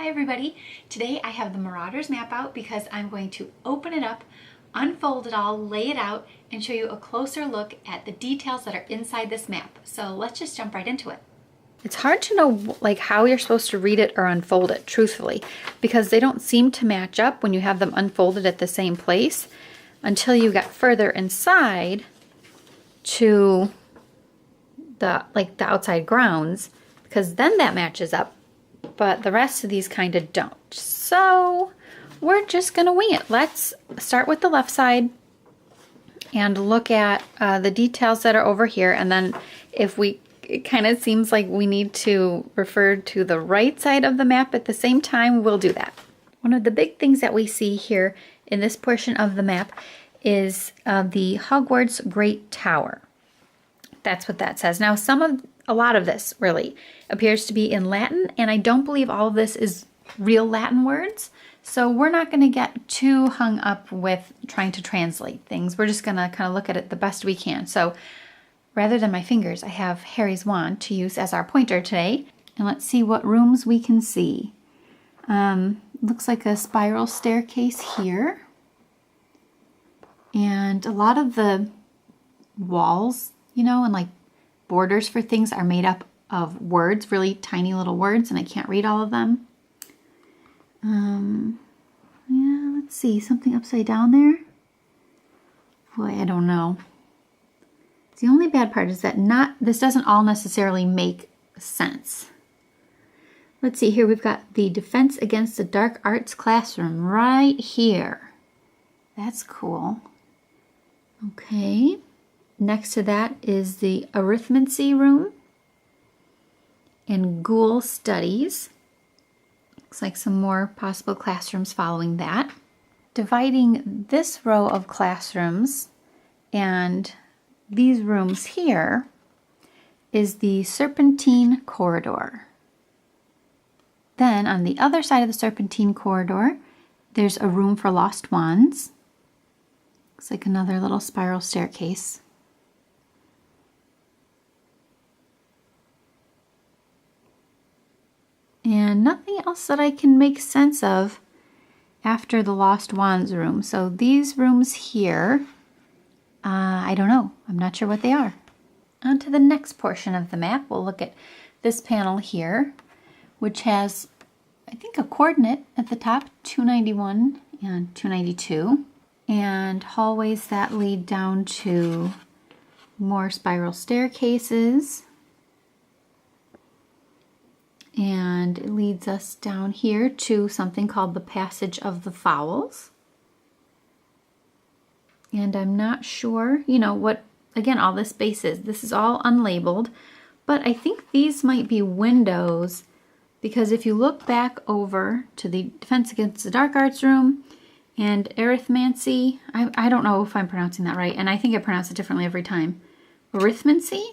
Hi everybody! Today I have the Marauders map out because I'm going to open it up, unfold it all, lay it out, and show you a closer look at the details that are inside this map. So let's just jump right into it. It's hard to know how you're supposed to read it or unfold it, truthfully, because they don't seem to match up when you have them unfolded at the same place until you get further inside to the outside grounds, because then that matches up. But the rest of these kind of don't. So we're just gonna wing it. Let's start with the left side and look at the details that are over here, and then if it kind of seems like we need to refer to the right side of the map at the same time, we'll do that. One of the big things that we see here in this portion of the map is the Hogwarts Great Tower. That's what that says. Now a lot of this really appears to be in Latin, and I don't believe all of this is real Latin words. So we're not going to get too hung up with trying to translate things. We're just going to kind of look at it the best we can. So rather than my fingers, I have Harry's wand to use as our pointer today. And let's see what rooms we can see. Looks like a spiral staircase here. And a lot of the walls, and borders for things are made up of words, really tiny little words, and I can't read all of them. Yeah, let's see, something upside down there. Boy, I don't know. The only bad part is that this doesn't all necessarily make sense. Let's see, here we've got the Defense Against the Dark Arts classroom right here. That's cool. Okay. Next to that is the Arithmetical room and Ghoul Studies. Looks like some more possible classrooms following that. Dividing this row of classrooms and these rooms here is the Serpentine Corridor. Then on the other side of the Serpentine Corridor, there's a room for lost wands. Looks like another little spiral staircase. And nothing else that I can make sense of after the Lost Wands room. So these rooms here, I don't know. I'm not sure what they are. On to the next portion of the map. We'll look at this panel here, which has, I think, a coordinate at the top, 291 and 292. And hallways that lead down to more spiral staircases. And it leads us down here to something called the Passage of the Fowls. And I'm not sure, what, again, all this space is. This is all unlabeled, but I think these might be windows, because if you look back over to the Defense Against the Dark Arts room and Arithmancy, I don't know if I'm pronouncing that right, and I think I pronounce it differently every time. Arithmancy?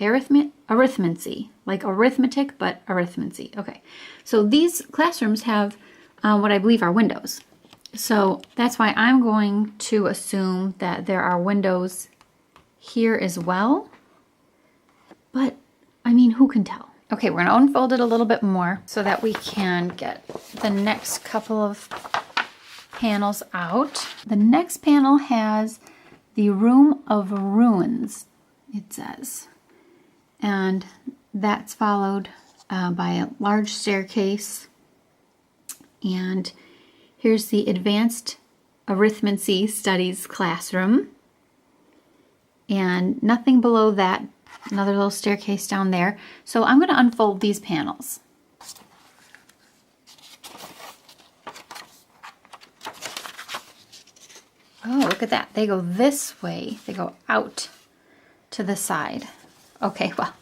Arithmancy, like arithmetic, but arithmancy. Okay, so these classrooms have what I believe are windows. So that's why I'm going to assume that there are windows here as well. But, I mean, who can tell? Okay, we're going to unfold it a little bit more so that we can get the next couple of panels out. The next panel has the Room of Ruins, it says. And that's followed by a large staircase. And here's the Advanced Arithmetical Studies classroom. And nothing below that, another little staircase down there. So I'm going to unfold these panels. Oh, look at that. They go this way. They go out to the side. Okay, well,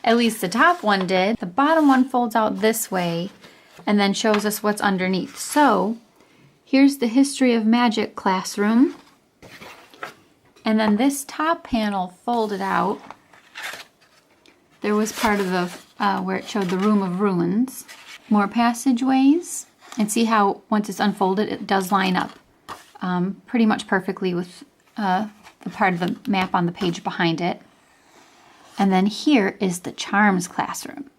at least the top one did. The bottom one folds out this way and then shows us what's underneath. So here's the History of Magic classroom. And then this top panel folded out. There was part of the, where it showed the Room of Ruins. More passageways. And see how once it's unfolded, it does line up pretty much perfectly with the part of the map on the page behind it. And then here is the Charms classroom.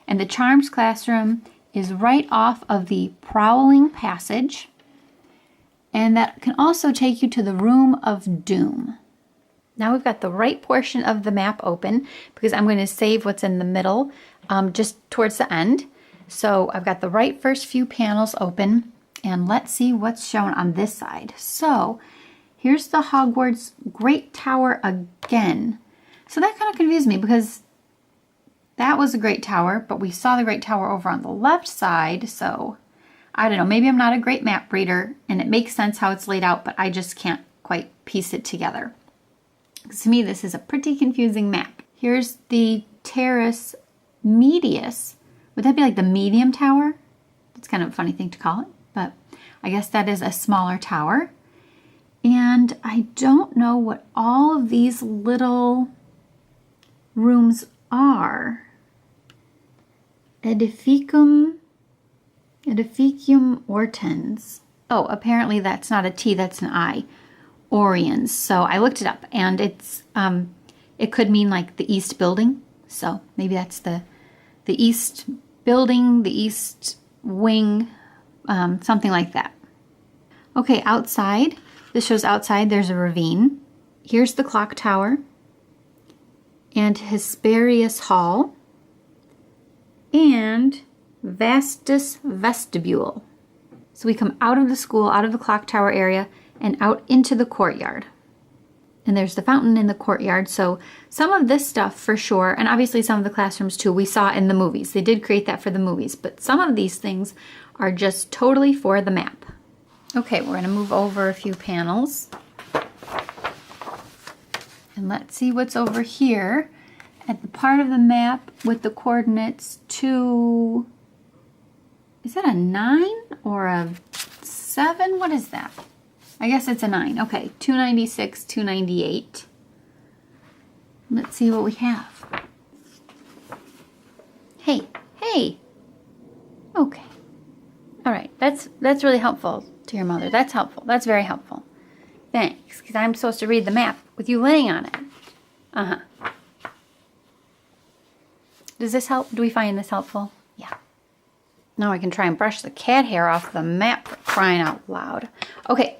And the Charms classroom is right off of the Prowling Passage, and that can also take you to the Room of Doom. Now we've got the right portion of the map open because I'm going to save what's in the middle just towards the end. So I've got the right first few panels open, and let's see what's shown on this side. So here's the Hogwarts Great Tower again. So that kind of confused me because that was a great tower, but we saw the Great Tower over on the left side. So I don't know, maybe I'm not a great map reader and it makes sense how it's laid out, but I just can't quite piece it together. To me, this is a pretty confusing map. Here's the Terrace Medius. Would that be like the medium tower? It's kind of a funny thing to call it, but I guess that is a smaller tower. And I don't know what all of these little rooms are. Edificium Ortens. Oh, apparently that's not a T, that's an I. Oriens. So I looked it up, and it's it could mean like the East Building. So maybe that's the East Building, the East Wing, something like that. Okay, outside. This shows outside there's a ravine. Here's the clock tower and Hesperius Hall and Vastus Vestibule. So we come out of the school, out of the clock tower area, and out into the courtyard. And there's the fountain in the courtyard. So some of this stuff for sure, and obviously some of the classrooms too, we saw in the movies. They did create that for the movies, but some of these things are just totally for the map. Okay, we're gonna move over a few panels. And let's see what's over here at the part of the map with the coordinates to, is that a 9 or a 7? What is that? I guess it's a 9. Okay, 296, 298. Let's see what we have. Hey. Okay. All right, that's really helpful to your mother. That's helpful. That's very helpful. Thanks, because I'm supposed to read the map with you laying on it. Uh-huh. Does this help? Do we find this helpful? Yeah. Now I can try and brush the cat hair off the map, for crying out loud. Okay.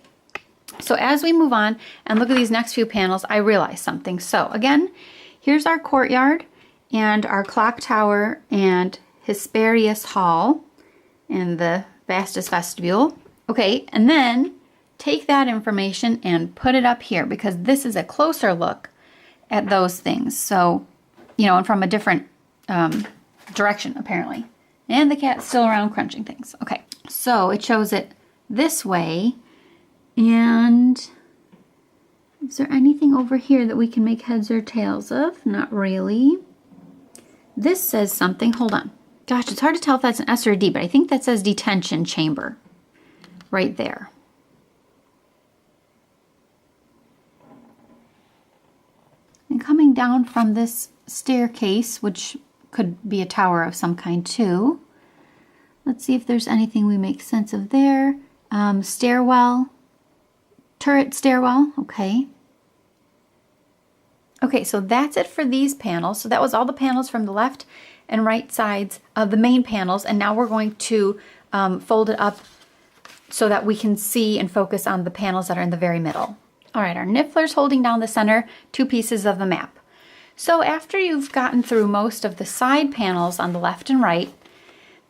So as we move on and look at these next few panels, I realized something. So again, here's our courtyard and our clock tower and Hesperius Hall and the Vastus Vestibule. Okay, and then take that information and put it up here because this is a closer look at those things. So, and from a different direction apparently. And the cat's still around crunching things. Okay, so it shows it this way. And is there anything over here that we can make heads or tails of? Not really. This says something. Hold on. Gosh, it's hard to tell if that's an S or a D, but I think that says detention chamber right there. And coming down from this staircase, which could be a tower of some kind too. Let's see if there's anything we make sense of there. Stairwell. Turret stairwell, okay. Okay, so that's it for these panels. So that was all the panels from the left and right sides of the main panels. And now we're going to fold it up so that we can see and focus on the panels that are in the very middle. All right, our Niffler's holding down the center, 2 pieces of the map. So after you've gotten through most of the side panels on the left and right,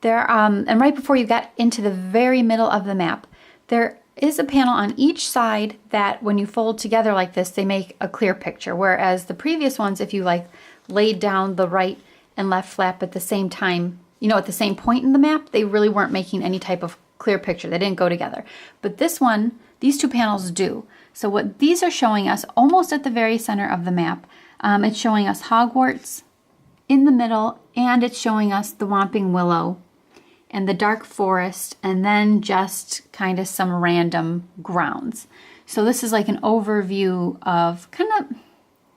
and right before you get into the very middle of the map, there is a panel on each side that when you fold together like this, they make a clear picture. Whereas the previous ones, if you laid down the right and left flap at the same time, at the same point in the map, they really weren't making any type of clear picture. They didn't go together. But this one, these 2 panels do. So what these are showing us, almost at the very center of the map, it's showing us Hogwarts in the middle, and it's showing us the Whomping Willow and the dark forest, and then just kind of some random grounds. So this is like an overview of kind of,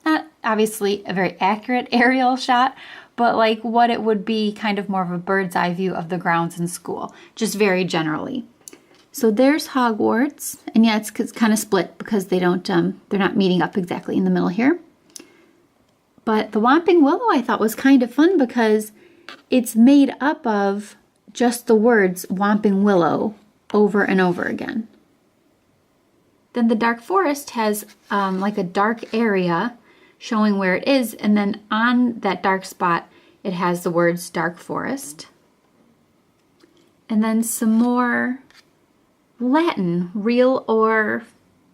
not obviously a very accurate aerial shot, but like what it would be kind of more of a bird's eye view of the grounds in school, just very generally. So there's Hogwarts, and yeah, it's kind of split because they're not meeting up exactly in the middle here. But the Whomping Willow I thought was kind of fun because it's made up of just the words Whomping Willow over and over again. Then the dark forest has like a dark area showing where it is, and then on that dark spot it has the words dark forest. And then some more Latin, real or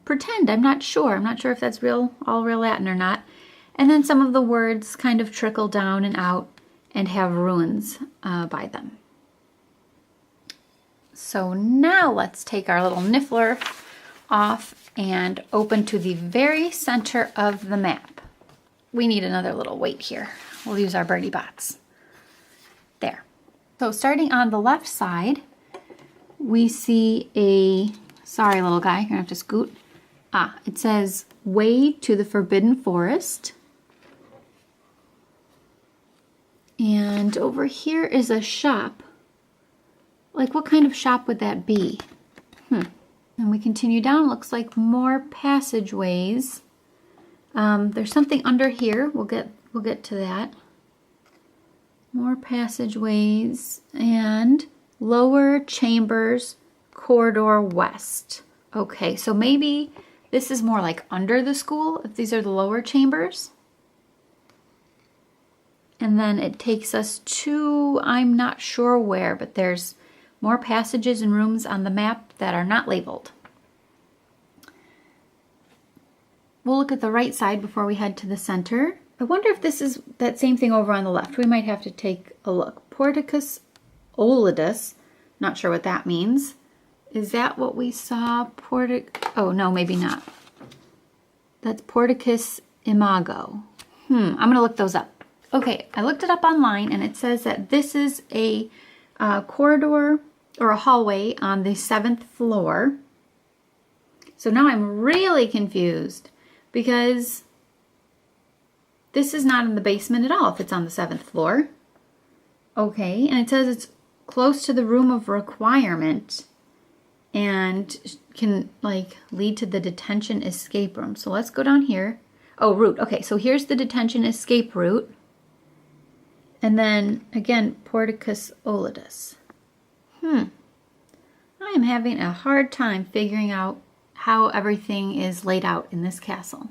pretend, I'm not sure. I'm not sure if that's real, all real Latin or not. And then some of the words kind of trickle down and out and have runes by them. So now let's take our little niffler off and open to the very center of the map. We need another little weight here. We'll use our birdie bots. There. So starting on the left side, we see a, sorry little guy, you're gonna have to scoot. It says Way to the Forbidden Forest. And over here is a shop. Like, what kind of shop would that be? And we continue down, looks like more passageways. There's something under here, we'll get to that. More passageways and lower chambers, corridor west. Okay, so maybe this is more like under the school, if these are the lower chambers. And then it takes us to, I'm not sure where, but there's more passages and rooms on the map that are not labeled. We'll look at the right side before we head to the center. I wonder if this is that same thing over on the left. We might have to take a look. Porticus olidus, not sure what that means. Is that what we saw? Oh, no, maybe not. That's Porticus imago. I'm gonna look those up. Okay, I looked it up online and it says that this is a corridor or a hallway on the 7th floor. So now I'm really confused because this is not in the basement at all if it's on the 7th floor. Okay, and it says it's close to the room of requirement and can like lead to the detention escape room. So let's go down here. Oh, route. Okay, so here's the detention escape route. And then again, Porticus olidus. I am having a hard time figuring out how everything is laid out in this castle.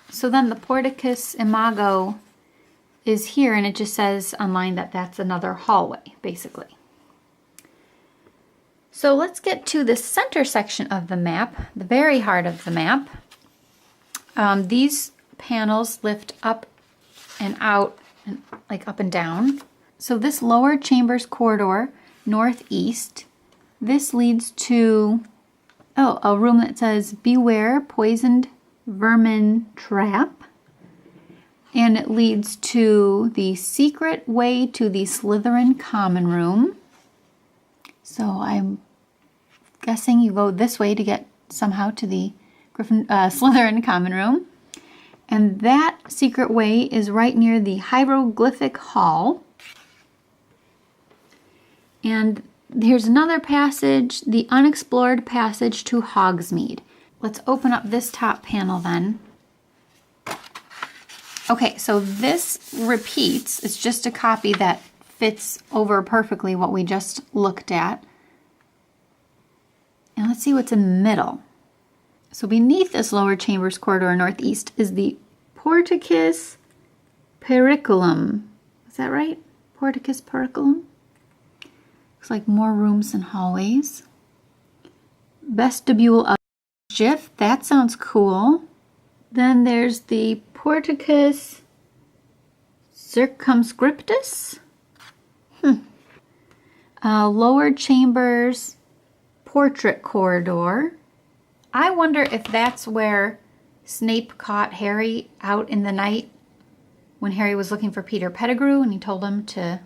So then the Porticus imago is here, and it just says online that that's another hallway, basically. So let's get to the center section of the map, the very heart of the map. These panels lift up and out, and like up and down. So this lower chambers corridor, northeast, this leads to, a room that says Beware Poisoned Vermin Trap. And it leads to the secret way to the Slytherin common room. So I'm guessing you go this way to get somehow to the Slytherin common room. And that secret way is right near the hieroglyphic hall. And here's another passage, the Unexplored Passage to Hogsmeade. Let's open up this top panel then. Okay, so this repeats. It's just a copy that fits over perfectly what we just looked at. And let's see what's in the middle. So beneath this lower chambers corridor northeast is the Porticus periculum. Is that right? Porticus periculum? Looks like more rooms and hallways. Vestibule of mischief. That sounds cool. Then there's the Porticus circumscriptus. Lower chambers portrait corridor. I wonder if that's where Snape caught Harry out in the night when Harry was looking for Peter Pettigrew and he told him to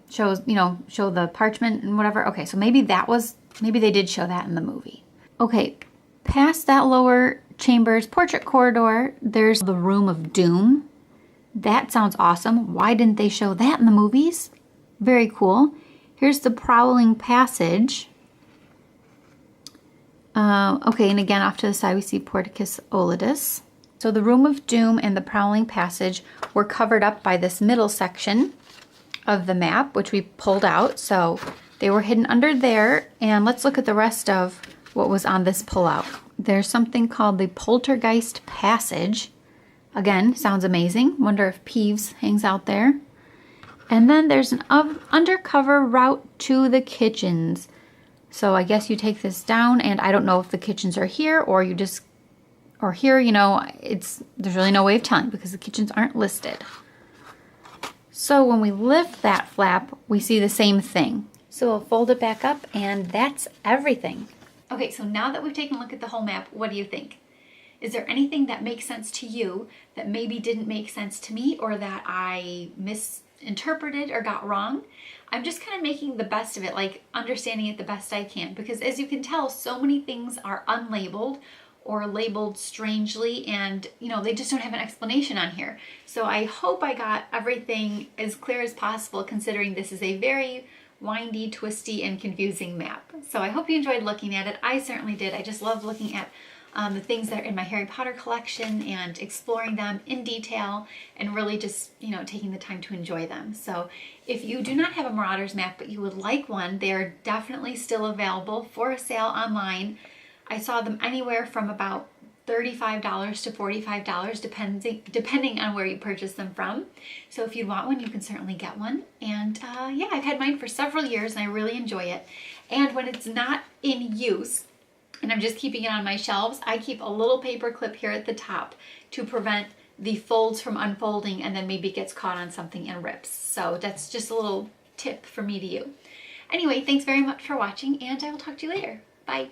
show the parchment and whatever. Okay, so maybe they did show that in the movie. Okay, past that lower chambers portrait corridor, there's the Room of Doom. That sounds awesome. Why didn't they show that in the movies? Very cool. Here's the Prowling Passage. Okay, and again off to the side we see Porticus olidus. So the Room of Doom and the Prowling Passage were covered up by this middle section of the map, which we pulled out. So they were hidden under there. And let's look at the rest of what was on this pullout. There's something called the Poltergeist Passage. Again, sounds amazing. Wonder if Peeves hangs out there. And then there's an undercover route to the kitchens. So I guess you take this down, and I don't know if the kitchens are here or you just, or here, you know, there's really no way of telling because the kitchens aren't listed. So when we lift that flap, we see the same thing. So we'll fold it back up, and that's everything. Okay, so now that we've taken a look at the whole map, what do you think? Is there anything that makes sense to you that maybe didn't make sense to me, or that I misinterpreted or got wrong? I'm just kind of making the best of it, like understanding it the best I can, because as you can tell, so many things are unlabeled or labeled strangely, and you know, they just don't have an explanation on here. So I hope I got everything as clear as possible, considering this is a very windy, twisty, and confusing map. So I hope you enjoyed looking at it. I certainly did. I just love looking at the things that are in my Harry Potter collection and exploring them in detail and really just, you know, taking the time to enjoy them. So if you do not have a Marauders map but you would like one, they are definitely still available for a sale online. I saw them anywhere from about $35 to $45 depending on where you purchase them from. So if you want one, you can certainly get one. And yeah, I've had mine for several years and I really enjoy it. And when it's not in use and I'm just keeping it on my shelves, I keep a little paper clip here at the top to prevent the folds from unfolding and then maybe it gets caught on something and rips. So that's just a little tip from me to you. Anyway, thanks very much for watching, and I will talk to you later. Bye.